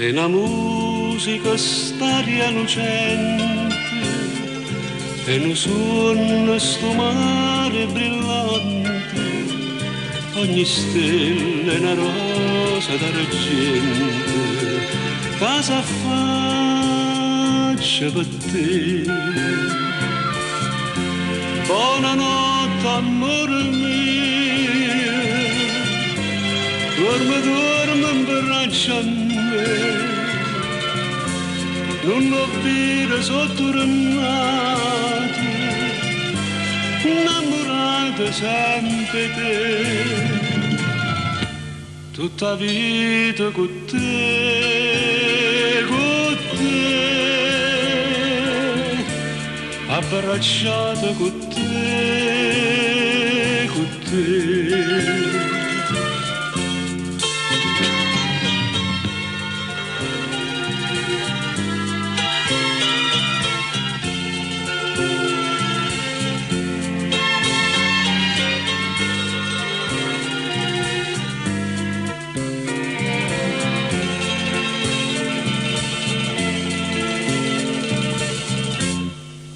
E la musica staria lucente, e un suono sto mare brillante, ogni stella è una rosa d'argento, casa faccia per te. Buonanotte amore mio, dorme, dorme, abbraccia a me, non ho vita sotto tornata, innamorata sempre te, tutta vita con te, abbracciata con te, con te.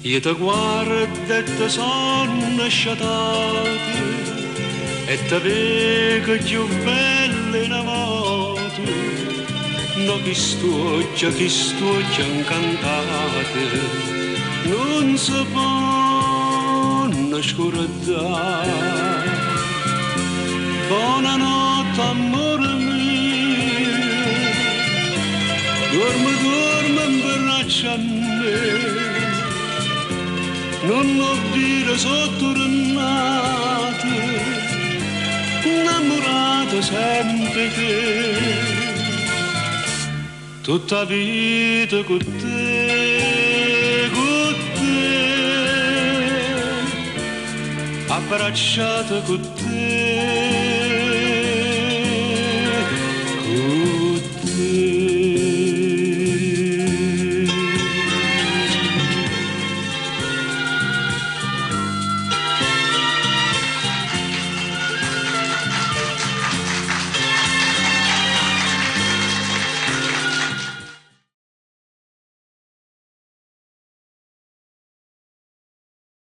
Io ti guardo e ti sono sciatati e ti vedo più bella in volta, no chi stuccia incantate, non si può scordare. Buonanotte amore mio, dorme, dorme, abbraccia a me, non ho vita sotto tornata, innamorata sempre te, tutta vita con te, abbracciata con te.